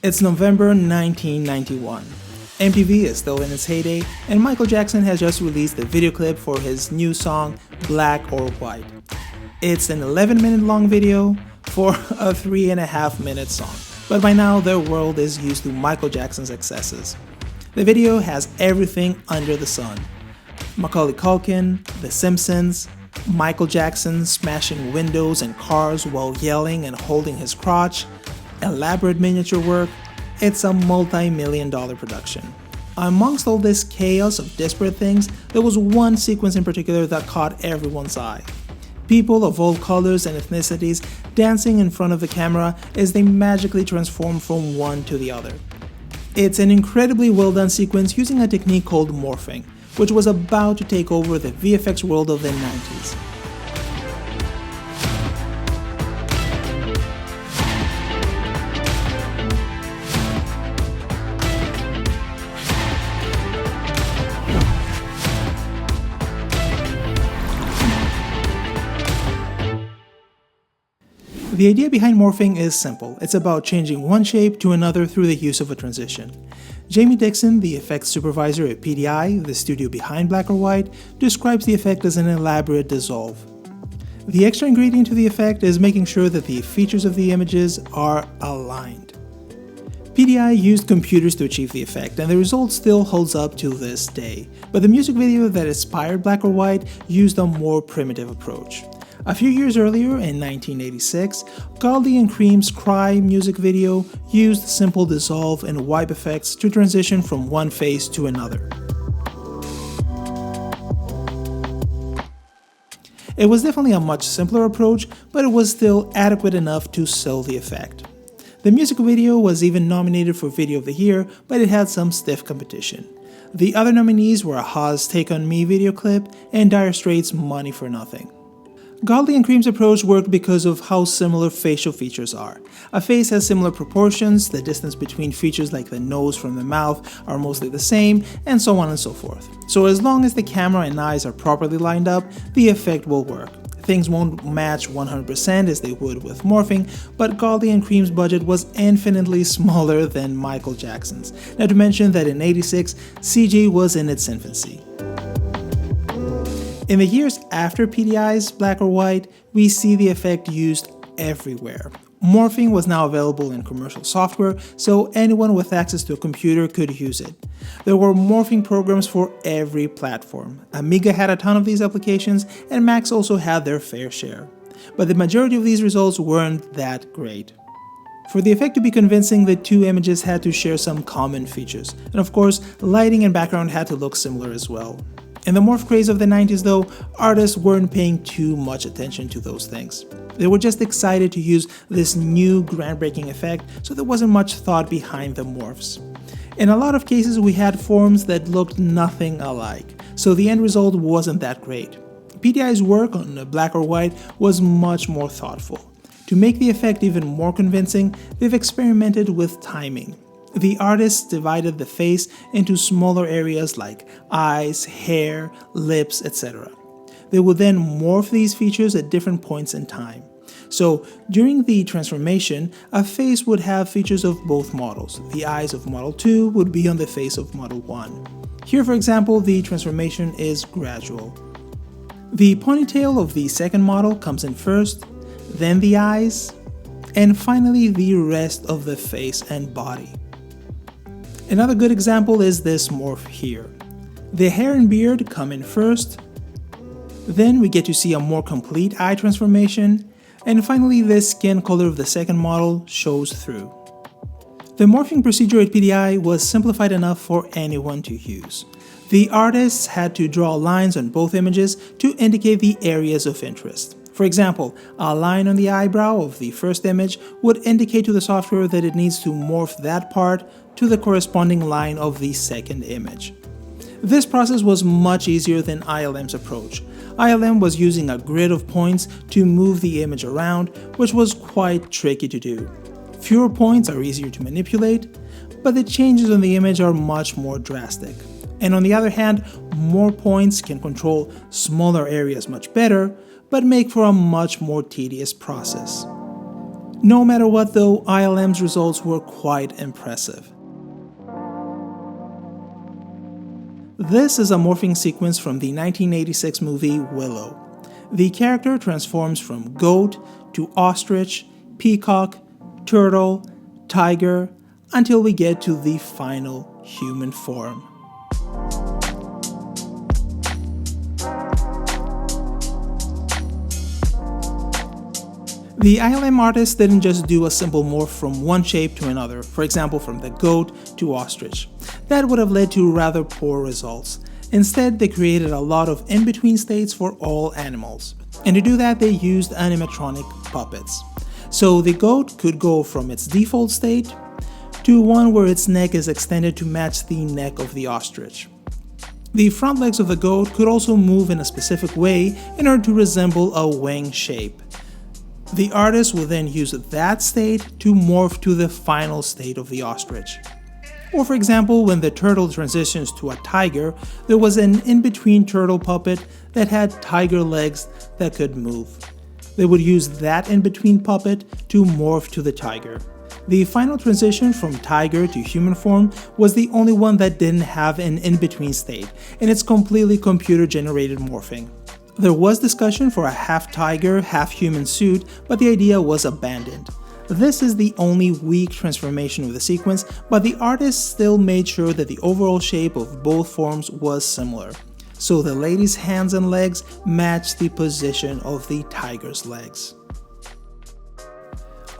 It's November 1991. MTV is still in its heyday, and Michael Jackson has just released a video clip for his new song, Black or White. It's an 11-minute long video for a 3.5-minute song, but by now their world is used to Michael Jackson's excesses. The video has everything under the sun. Macaulay Culkin, The Simpsons, Michael Jackson smashing windows and cars while yelling and holding his crotch, elaborate miniature work. It's a multi-million-dollar production. Amongst all this chaos of disparate things, there was one sequence in particular that caught everyone's eye. People of all colors and ethnicities dancing in front of the camera as they magically transform from one to the other. It's an incredibly well-done sequence using a technique called morphing, which was about to take over the VFX world of the 90s. The idea behind morphing is simple. It's about changing one shape to another through the use of a transition. Jamie Dixon, the effects supervisor at PDI, the studio behind Black or White, describes the effect as an elaborate dissolve. The extra ingredient to the effect is making sure that the features of the images are aligned. PDI used computers to achieve the effect, and the result still holds up to this day, but the music video that inspired Black or White used a more primitive approach. A few years earlier, in 1986, Goldie and Cream's Cry music video used simple dissolve and wipe effects to transition from one face to another. It was definitely a much simpler approach, but it was still adequate enough to sell the effect. The music video was even nominated for Video of the Year, but it had some stiff competition. The other nominees were Ha's Take On Me video clip and Dire Straits' Money for Nothing. Goldie and Cream's approach worked because of how similar facial features are. A face has similar proportions, the distance between features like the nose from the mouth are mostly the same, and so on and so forth. So as long as the camera and eyes are properly lined up, the effect will work. Things won't match 100% as they would with morphing, but Goldie and Cream's budget was infinitely smaller than Michael Jackson's. Not to mention that in '86, CG was in its infancy. In the years after PDI's Black or White, we see the effect used everywhere. Morphing was now available in commercial software, so anyone with access to a computer could use it. There were morphing programs for every platform. Amiga had a ton of these applications, and Macs also had their fair share. But the majority of these results weren't that great. For the effect to be convincing, the two images had to share some common features, and of course, lighting and background had to look similar as well. In the morph craze of the 90s though, artists weren't paying too much attention to those things. They were just excited to use this new groundbreaking effect, so there wasn't much thought behind the morphs. In a lot of cases we had forms that looked nothing alike, so the end result wasn't that great. PDI's work on Black or White was much more thoughtful. To make the effect even more convincing, they've experimented with timing. The artists divided the face into smaller areas like eyes, hair, lips, etc. They would then morph these features at different points in time. So during the transformation, a face would have features of both models. The eyes of Model 2 would be on the face of Model 1. Here, for example, the transformation is gradual. The ponytail of the second model comes in first, then the eyes, and finally the rest of the face and body. Another good example is this morph here. The hair and beard come in first, then we get to see a more complete eye transformation, and finally the skin color of the second model shows through. The morphing procedure at PDI was simplified enough for anyone to use. The artists had to draw lines on both images to indicate the areas of interest. For example, a line on the eyebrow of the first image would indicate to the software that it needs to morph that part to the corresponding line of the second image. This process was much easier than ILM's approach. ILM was using a grid of points to move the image around, which was quite tricky to do. Fewer points are easier to manipulate, but the changes on the image are much more drastic. And on the other hand, more points can control smaller areas much better, but make for a much more tedious process. No matter what though, ILM's results were quite impressive. This is a morphing sequence from the 1986 movie Willow. The character transforms from goat to ostrich, peacock, turtle, tiger, until we get to the final human form. The ILM artist didn't just do a simple morph from one shape to another, for example from the goat to ostrich. That would have led to rather poor results. Instead, they created a lot of in-between states for all animals. And to do that, they used animatronic puppets. So the goat could go from its default state to one where its neck is extended to match the neck of the ostrich. The front legs of the goat could also move in a specific way in order to resemble a wing shape. The artist will then use that state to morph to the final state of the ostrich. Or for example, when the turtle transitions to a tiger, there was an in-between turtle puppet that had tiger legs that could move. They would use that in-between puppet to morph to the tiger. The final transition from tiger to human form was the only one that didn't have an in-between state, and it's completely computer-generated morphing. There was discussion for a half tiger, half human suit, but the idea was abandoned. This is the only weak transformation of the sequence, but the artist still made sure that the overall shape of both forms was similar. So the lady's hands and legs matched the position of the tiger's legs.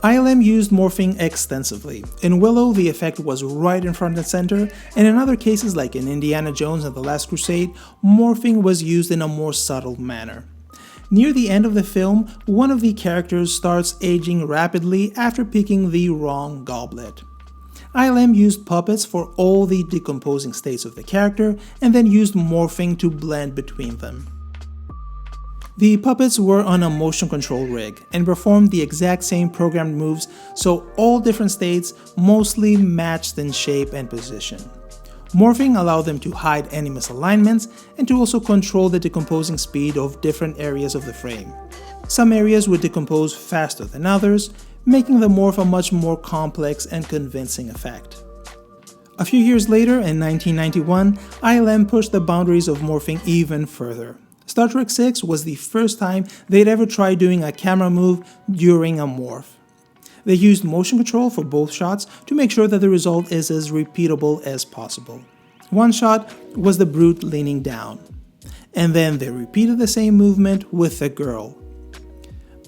ILM used morphing extensively. In Willow, the effect was right in front and center, and in other cases like in Indiana Jones and the Last Crusade, morphing was used in a more subtle manner. Near the end of the film, one of the characters starts aging rapidly after picking the wrong goblet. ILM used puppets for all the decomposing states of the character and then used morphing to blend between them. The puppets were on a motion control rig and performed the exact same programmed moves, so all different states mostly matched in shape and position. Morphing allowed them to hide any misalignments and to also control the decomposing speed of different areas of the frame. Some areas would decompose faster than others, making the morph a much more complex and convincing effect. A few years later, in 1991, ILM pushed the boundaries of morphing even further. Star Trek VI was the first time they'd ever tried doing a camera move during a morph. They used motion control for both shots to make sure that the result is as repeatable as possible. One shot was the brute leaning down, and then they repeated the same movement with the girl.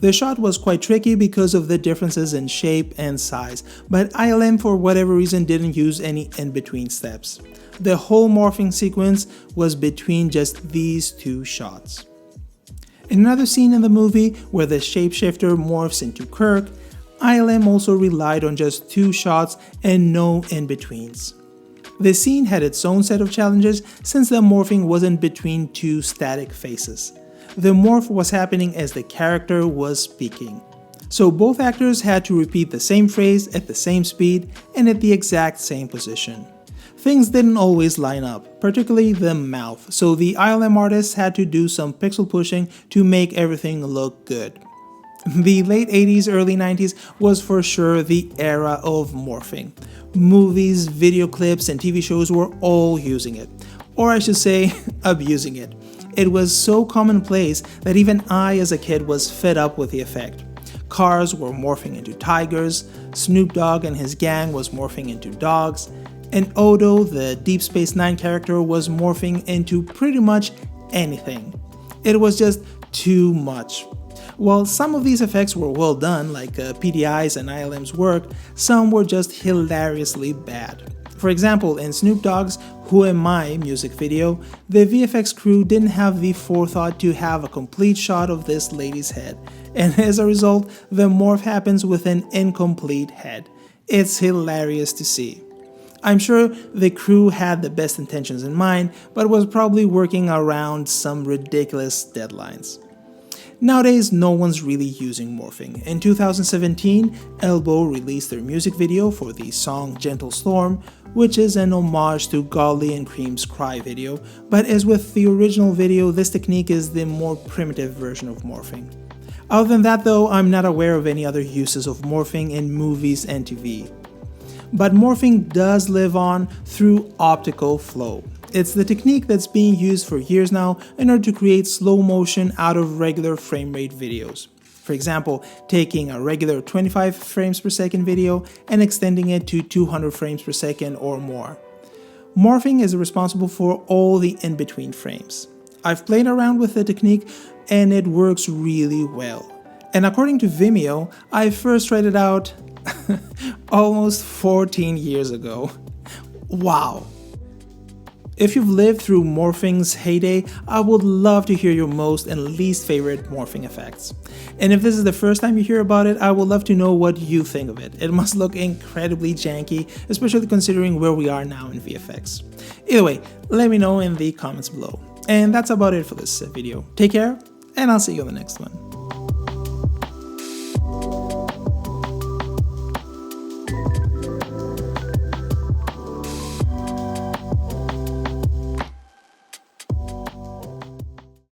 The shot was quite tricky because of the differences in shape and size, but ILM for whatever reason didn't use any in-between steps. The whole morphing sequence was between just these two shots. In another scene in the movie where the shapeshifter morphs into Kirk, ILM also relied on just two shots and no in-betweens. The scene had its own set of challenges since the morphing wasn't between two static faces. The morph was happening as the character was speaking. So both actors had to repeat the same phrase at the same speed and at the exact same position. Things didn't always line up, particularly the mouth, so the ILM artists had to do some pixel pushing to make everything look good. The late 80s, early 90s was for sure the era of morphing. Movies, video clips, and TV shows were all using it. Or I should say, abusing it. It was so commonplace that even I as a kid was fed up with the effect. Cars were morphing into tigers, Snoop Dogg and his gang was morphing into dogs, and Odo, the Deep Space Nine character, was morphing into pretty much anything. It was just too much. While some of these effects were well done, like PDI's and ILM's work, some were just hilariously bad. For example, in Snoop Dogg's Who Am I music video, the VFX crew didn't have the forethought to have a complete shot of this lady's head, and as a result, the morph happens with an incomplete head. It's hilarious to see. I'm sure the crew had the best intentions in mind, but was probably working around some ridiculous deadlines. Nowadays, no one's really using morphing. In 2017, Elbow released their music video for the song Gentle Storm, which is an homage to Godley and Cream's Cry video, but as with the original video, this technique is the more primitive version of morphing. Other than that though, I'm not aware of any other uses of morphing in movies and TV. But morphing does live on through optical flow. It's the technique that's being used for years now in order to create slow motion out of regular frame rate videos. For example, taking a regular 25 frames per second video and extending it to 200 frames per second or more. Morphing is responsible for all the in-between frames. I've played around with the technique and it works really well. And according to Vimeo, I first tried it out almost 14 years ago. Wow! If you've lived through morphing's heyday, I would love to hear your most and least favorite morphing effects. And if this is the first time you hear about it, I would love to know what you think of it. It must look incredibly janky, especially considering where we are now in VFX. Either way, let me know in the comments below. And that's about it for this video. Take care, and I'll see you on the next one.